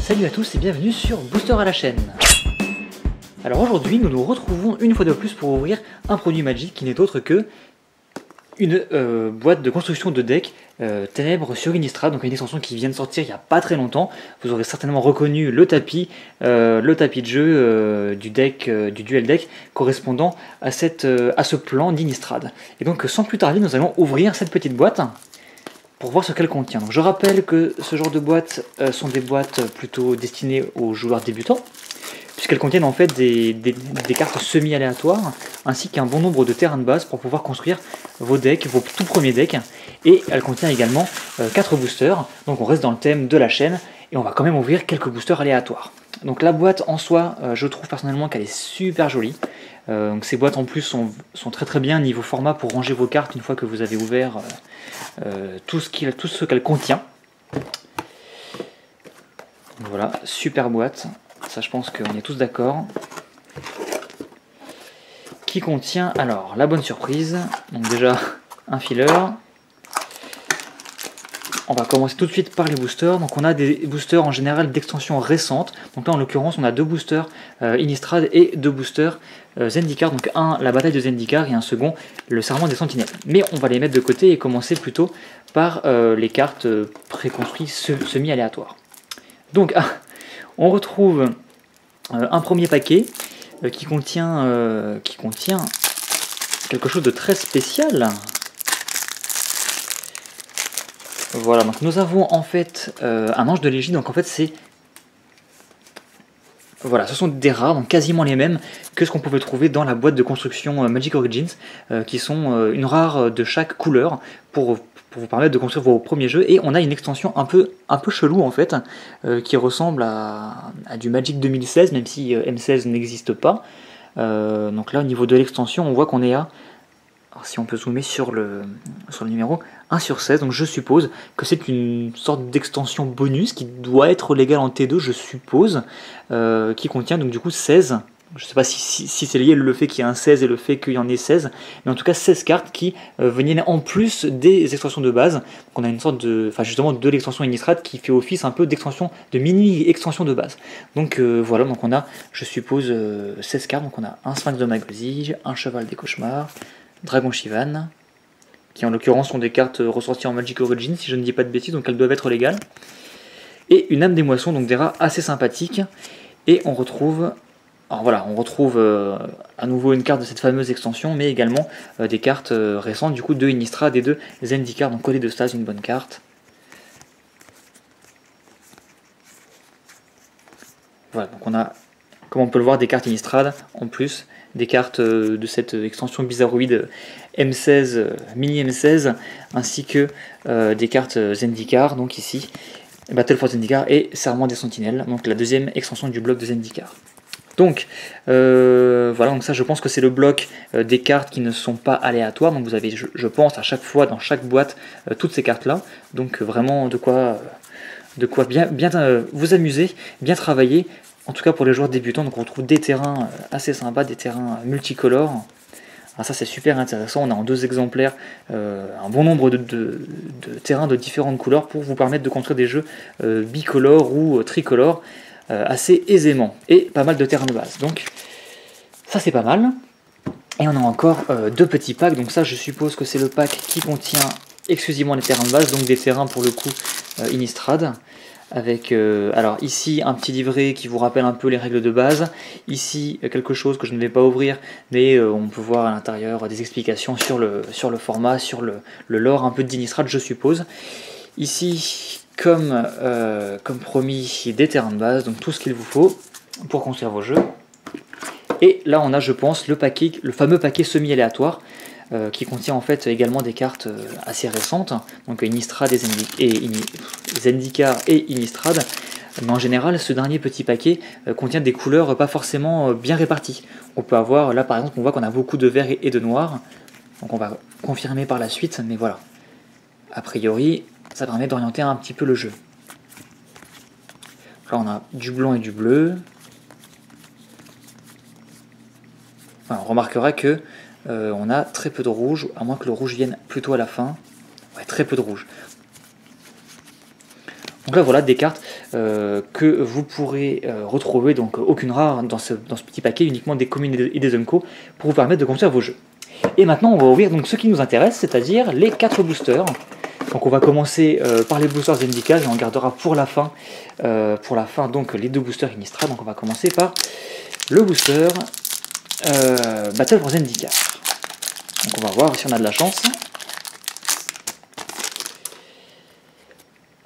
Salut à tous et bienvenue sur Booster à la chaîne. Alors aujourd'hui nous nous retrouvons une fois de plus pour ouvrir un produit Magic qui n'est autre que une boîte de construction de deck Ténèbres sur Innistrad, donc une extension qui vient de sortir il n'y a pas très longtemps. Vous aurez certainement reconnu le tapis de jeu du deck, du duel deck correspondant à ce plan d'Innistrad. Et donc sans plus tarder nous allons ouvrir cette petite boîte pour voir ce qu'elle contient. Donc, je rappelle que ce genre de boîtes sont des boîtes plutôt destinées aux joueurs débutants, puisqu'elles contiennent en fait des cartes semi-aléatoires, ainsi qu'un bon nombre de terrains de base pour pouvoir construire vos decks, vos tout premiers decks. Et elle contient également 4 boosters, donc on reste dans le thème de la chaîne, et on va quand même ouvrir quelques boosters aléatoires. Donc la boîte en soi, je trouve personnellement qu'elle est super jolie. Donc ces boîtes en plus sont très très bien niveau format pour ranger vos cartes une fois que vous avez ouvert tout ce qu'elle contient. Voilà, super boîte, ça je pense qu'on est tous d'accord. Qui contient alors la bonne surprise, donc déjà un filler. On va commencer tout de suite par les boosters. Donc on a des boosters en général d'extension récente. Donc là en l'occurrence on a deux boosters Innistrad et deux boosters Zendikar. Donc un la bataille de Zendikar et un second le serment des sentinelles. Mais on va les mettre de côté et commencer plutôt par les cartes préconstruites semi-aléatoires. Donc on retrouve un premier paquet qui contient quelque chose de très spécial. Voilà, donc nous avons en fait un ange de l'égide, donc en fait c'est... Voilà, ce sont des rares, donc quasiment les mêmes que ce qu'on pouvait trouver dans la boîte de construction Magic Origins, qui sont une rare de chaque couleur pour vous permettre de construire vos premiers jeux. Et on a une extension un peu chelou en fait, qui ressemble à du Magic 2016, même si M16 n'existe pas. Donc là au niveau de l'extension, on voit qu'on est à... Alors, si on peut zoomer sur le numéro 1/16, donc je suppose que c'est une sorte d'extension bonus qui doit être légale en T2, je suppose, qui contient donc du coup 16, je ne sais pas si c'est lié le fait qu'il y ait un 16 et le fait qu'il y en ait 16, mais en tout cas 16 cartes qui venaient en plus des extensions de base. Donc on a une sorte de, enfin justement de l'extension Innistrad qui fait office un peu d'extension, de mini-extension de base. Donc voilà, donc on a, je suppose, 16 cartes, donc on a un Sphinx de Magosige, un Cheval des Cauchemars, Dragon Shivan, qui en l'occurrence sont des cartes ressorties en Magic Origins, si je ne dis pas de bêtises, donc elles doivent être légales. Et une âme des moissons, donc des rares assez sympathiques. Et on retrouve, alors voilà, on retrouve à nouveau une carte de cette fameuse extension, mais également des cartes récentes, du coup de Innistrad et de Zendikar, donc Collet de Stase, une bonne carte. Voilà, donc on a, comme on peut le voir, des cartes Innistrad en plus, des cartes de cette extension bizarroïde M16, mini M16, ainsi que des cartes Zendikar, donc ici, Battle for Zendikar et Serment des Sentinelles, donc la deuxième extension du bloc de Zendikar. Donc voilà, donc ça je pense que c'est le bloc des cartes qui ne sont pas aléatoires, donc vous avez je pense à chaque fois dans chaque boîte toutes ces cartes là, donc vraiment de quoi bien vous amuser, bien travailler. En tout cas pour les joueurs débutants, donc on retrouve des terrains assez sympas, des terrains multicolores. Alors ça c'est super intéressant, on a en 2 exemplaires un bon nombre de terrains de différentes couleurs pour vous permettre de construire des jeux bicolores ou tricolores assez aisément. Et pas mal de terrains de base, donc ça c'est pas mal. Et on a encore 2 petits packs, donc ça je suppose que c'est le pack qui contient exclusivement les terrains de base, donc des terrains pour le coup Innistrad. Avec alors ici un petit livret qui vous rappelle un peu les règles de base, ici quelque chose que je ne vais pas ouvrir, mais on peut voir à l'intérieur des explications sur le format, sur le lore un peu d'Innistrad je suppose. Ici comme promis des terrains de base, donc tout ce qu'il vous faut pour construire vos jeux. Et là on a je pense le fameux paquet semi-aléatoire, qui contient en fait également des cartes assez récentes, donc Innistrad et Zendikar et Innistrad, mais en général ce dernier petit paquet contient des couleurs pas forcément bien réparties. On peut avoir, là par exemple on voit qu'on a beaucoup de vert et de noir, donc on va confirmer par la suite, mais voilà, a priori ça permet d'orienter un petit peu le jeu. Là on a du blanc et du bleu. Enfin, on remarquera que on a très peu de rouge, à moins que le rouge vienne plutôt à la fin. Ouais, très peu de rouge. Donc là voilà des cartes que vous pourrez retrouver donc aucune rare dans ce petit paquet, uniquement des communes et des Unco pour vous permettre de construire vos jeux. Et maintenant on va ouvrir donc ce qui nous intéresse, c'est-à-dire les 4 boosters. Donc on va commencer par les boosters Zendikar et on gardera pour la fin donc les 2 boosters Innistrad. Donc on va commencer par le booster Battle for Zendikar. Donc on va voir si on a de la chance.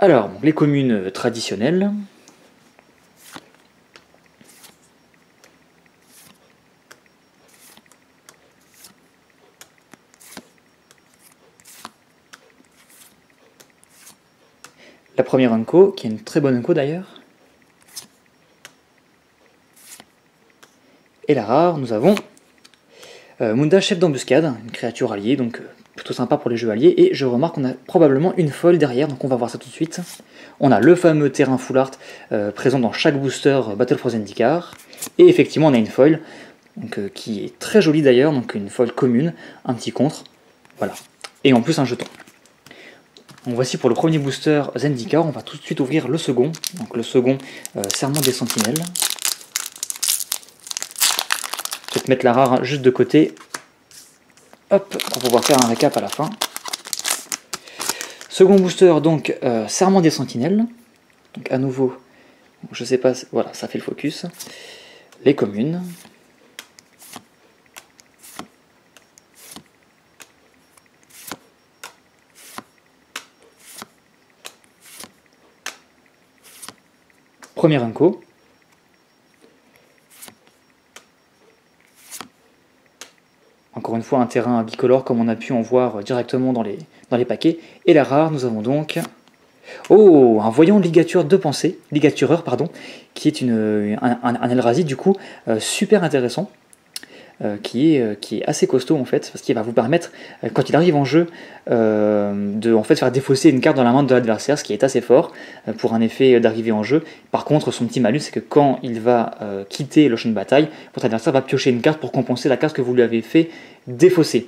Alors, les communes traditionnelles. La première Unco, qui est une très bonne Unco d'ailleurs. Et la rare, nous avons Munda, chef d'embuscade, une créature alliée, donc plutôt sympa pour les jeux alliés. Et je remarque qu'on a probablement une foil derrière, donc on va voir ça tout de suite. On a le fameux terrain full art présent dans chaque booster Battle for Zendikar. Et effectivement, on a une foil donc, qui est très jolie d'ailleurs, donc une foil commune, un petit contre. Voilà. Et en plus, un jeton. Donc voici pour le premier booster Zendikar. On va tout de suite ouvrir le second. Donc le second, Serment des Sentinelles. Peut-être mettre la rare juste de côté. Hop, pour pouvoir faire un récap à la fin. Second booster, donc Serment des Sentinelles. Donc à nouveau, je sais pas, voilà, ça fait le focus. Les communes. Premier Unco. Encore une fois, un terrain bicolore comme on a pu en voir directement dans les paquets. Et la rare, nous avons donc... Oh, un voyant ligatureur, pardon, qui est un Eldrazi du coup super intéressant, qui est assez costaud en fait, parce qu'il va vous permettre, quand il arrive en jeu, de en fait, faire défausser une carte dans la main de l'adversaire, ce qui est assez fort pour un effet d'arrivée en jeu. Par contre, son petit malus, c'est que quand il va quitter le champ de bataille, votre adversaire va piocher une carte pour compenser la carte que vous lui avez fait défausser.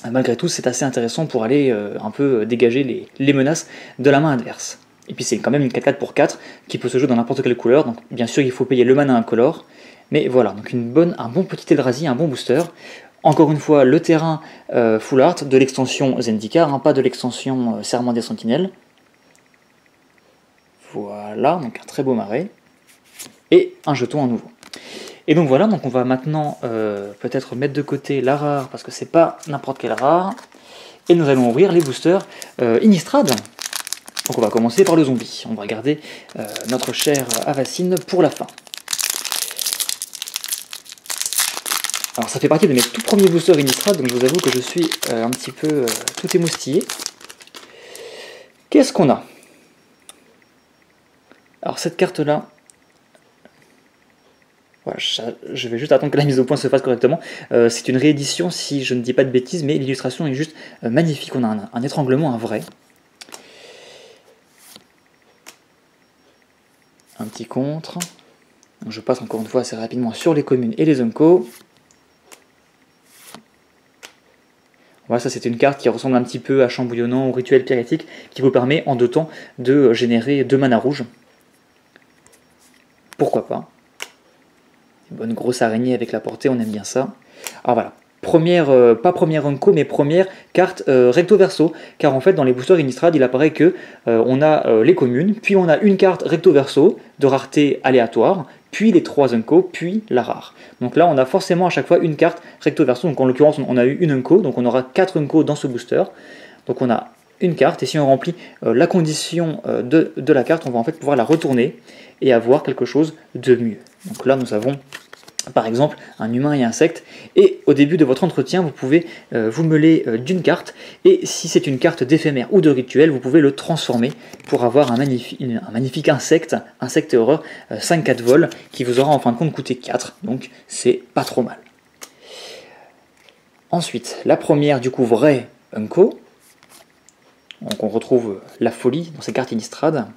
Malgré tout, c'est assez intéressant pour aller un peu dégager les menaces de la main adverse. Et puis c'est quand même une 4/4 pour 4 qui peut se jouer dans n'importe quelle couleur, donc bien sûr il faut payer le mana incolore, mais voilà, donc un bon petit Eldrazi, un bon booster. Encore une fois, le terrain full art de l'extension Zendikar, pas de l'extension Serment des Sentinelles. Voilà, donc un très beau marais. Et un jeton à nouveau. Et donc voilà, donc on va maintenant peut-être mettre de côté la rare, parce que c'est pas n'importe quelle rare. Et nous allons ouvrir les boosters Innistrad. Donc on va commencer par le zombie. On va garder notre cher Avacyn pour la fin. Alors ça fait partie de mes tout premiers boosters Innistrad, donc je vous avoue que je suis un petit peu tout émoustillé. Qu'est-ce qu'on a? Alors cette carte-là, voilà, je vais juste attendre que la mise au point se fasse correctement. C'est une réédition si je ne dis pas de bêtises, mais l'illustration est juste magnifique. On a un étranglement, un vrai. Un petit contre. Donc je passe encore une fois assez rapidement sur les communes et les Unco. Voilà, ça c'est une carte qui ressemble un petit peu à Chambouillonnant ou Rituel Pyrétique, qui vous permet en 2 temps de générer 2 mana rouges. Pourquoi pas? Une bonne grosse araignée avec la portée, on aime bien ça. Alors voilà, pas première Unco, mais première carte recto verso, car en fait dans les boosters Innistrad, il apparaît que on a les communes, puis on a une carte recto verso de rareté aléatoire, puis les 3 Unco, puis la rare. Donc là on a forcément à chaque fois une carte recto verso, donc en l'occurrence on a eu une Unco, donc on aura 4 Unco dans ce booster. Donc on a une carte, et si on remplit la condition de la carte, on va en fait pouvoir la retourner et avoir quelque chose de mieux. Donc là nous avons par exemple un humain et insecte, et au début de votre entretien vous pouvez vous mêler d'une carte, et si c'est une carte d'éphémère ou de rituel, vous pouvez le transformer pour avoir un magnifique insecte horreur 5/4 vol, qui vous aura en fin de compte coûté 4, donc c'est pas trop mal. Ensuite, la première du coup vraie Unco, donc on retrouve la folie dans ces cartes Innistrad,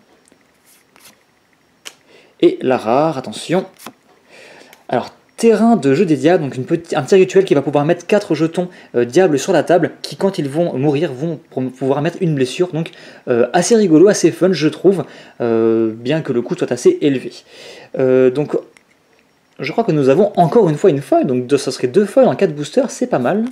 et la rare, attention. Alors terrain de jeu des diables, donc un petit rituel qui va pouvoir mettre 4 jetons diables sur la table, qui quand ils vont mourir vont pouvoir mettre une blessure, donc assez rigolo, assez fun je trouve, bien que le coût soit assez élevé. Donc je crois que nous avons encore une fois une foil, donc ça serait 2 foils en 4 boosters, c'est pas mal.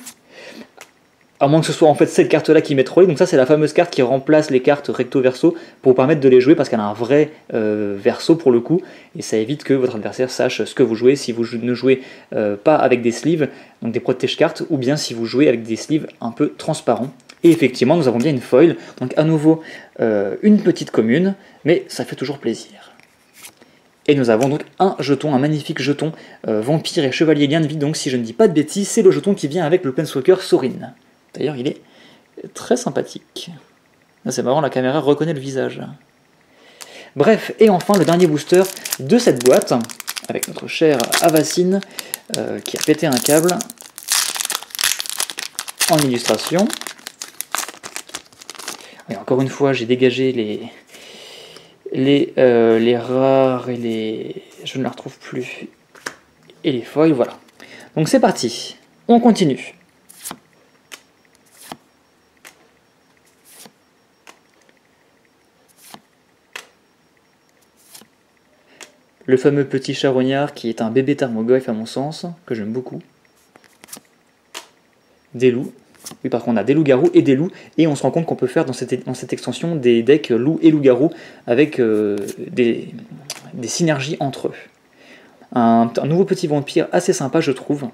À moins que ce soit en fait cette carte là qui met trolley, donc ça c'est la fameuse carte qui remplace les cartes recto verso pour vous permettre de les jouer parce qu'elle a un vrai verso pour le coup, et ça évite que votre adversaire sache ce que vous jouez si vous ne jouez pas avec des sleeves, donc des protège cartes, ou bien si vous jouez avec des sleeves un peu transparents. Et effectivement nous avons bien une foil, donc à nouveau une petite commune, mais ça fait toujours plaisir. Et nous avons donc un jeton, un magnifique jeton vampire et chevalier lien de vie, donc si je ne dis pas de bêtises, c'est le jeton qui vient avec le Planeswalker Sorin. D'ailleurs, il est très sympathique. C'est marrant, la caméra reconnaît le visage. Bref, et enfin, le dernier booster de cette boîte, avec notre cher Avacyn, qui a pété un câble en illustration. Et encore une fois, j'ai dégagé les rares et les... je ne la retrouve plus. Et les foils, voilà. Donc c'est parti, on continue. Le fameux petit charognard qui est un bébé Tarmogoyf à mon sens, que j'aime beaucoup. Des loups. Oui, par contre on a des loups-garous et des loups, et on se rend compte qu'on peut faire dans cette extension des decks loups et loups-garous avec des synergies entre eux. Un nouveau petit vampire assez sympa je trouve.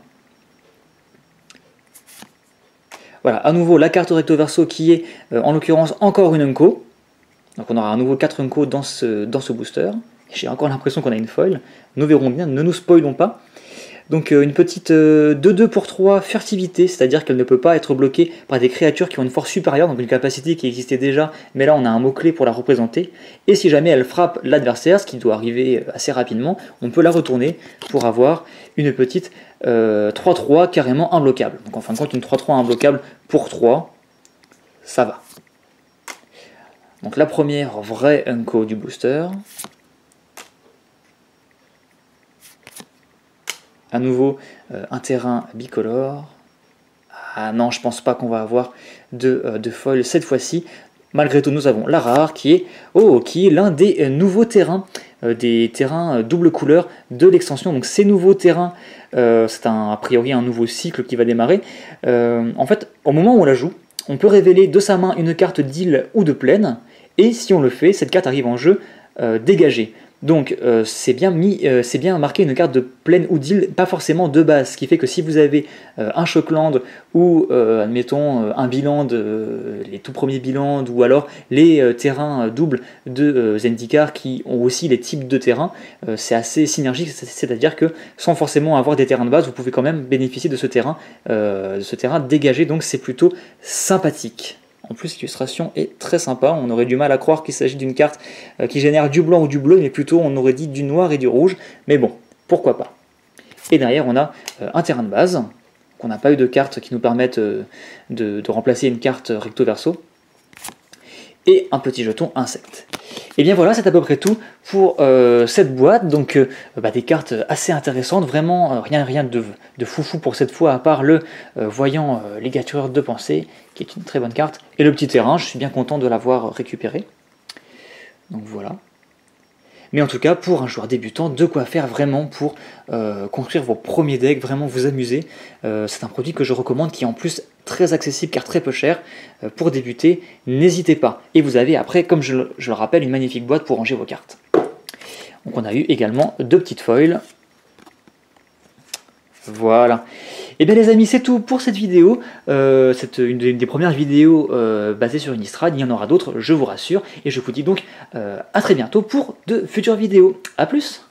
Voilà, à nouveau la carte recto verso qui est en l'occurrence encore une Unco. Donc on aura à nouveau 4 Unco dans ce booster. J'ai encore l'impression qu'on a une foil. Nous verrons bien, ne nous spoilons pas. Donc une petite 2-2 pour 3 furtivité, c'est-à-dire qu'elle ne peut pas être bloquée par des créatures qui ont une force supérieure, donc une capacité qui existait déjà, mais là on a un mot-clé pour la représenter. Et si jamais elle frappe l'adversaire, ce qui doit arriver assez rapidement, on peut la retourner pour avoir une petite 3-3 carrément imbloquable. Donc en fin de compte, une 3-3 imbloquable pour 3, ça va. Donc la première vraie Unco du booster. À nouveau, un terrain bicolore. Ah non, je pense pas qu'on va avoir de foil cette fois-ci. Malgré tout, nous avons la rare qui est l'un des nouveaux terrains, des terrains double couleur de l'extension. Donc ces nouveaux terrains, c'est a priori un nouveau cycle qui va démarrer. En fait, au moment où on la joue, on peut révéler de sa main une carte d'île ou de plaine, et si on le fait, cette carte arrive en jeu dégagée. Donc c'est bien marqué une carte de plaine ou d'île, pas forcément de base, ce qui fait que si vous avez un Shockland ou admettons un Biland, les tout premiers Biland, ou alors les terrains doubles de Zendikar qui ont aussi les types de terrains, c'est assez synergique, c'est-à-dire que sans forcément avoir des terrains de base, vous pouvez quand même bénéficier de ce terrain dégagé, donc c'est plutôt sympathique. En plus, l'illustration est très sympa. On aurait du mal à croire qu'il s'agit d'une carte qui génère du blanc ou du bleu, mais plutôt on aurait dit du noir et du rouge. Mais bon, pourquoi pas. Et derrière, on a un terrain de base. On n'a pas eu de carte qui nous permettent de remplacer une carte recto verso. Et un petit jeton insecte. Et bien voilà, c'est à peu près tout pour cette boîte. Donc des cartes assez intéressantes, vraiment rien de foufou pour cette fois, à part le voyant ligatureur de pensée, qui est une très bonne carte, et le petit terrain, je suis bien content de l'avoir récupéré. Donc voilà. Mais en tout cas, pour un joueur débutant, de quoi faire vraiment pour construire vos premiers decks, vraiment vous amuser. C'est un produit que je recommande, qui est en plus très accessible car très peu cher. Pour débuter, n'hésitez pas. Et vous avez après, comme je le rappelle, une magnifique boîte pour ranger vos cartes. Donc on a eu également 2 petites foils. Voilà. Et bien les amis, c'est tout pour cette vidéo. C'est une des premières vidéos basées sur Innistrad. Il y en aura d'autres, je vous rassure. Et je vous dis donc à très bientôt pour de futures vidéos. A plus!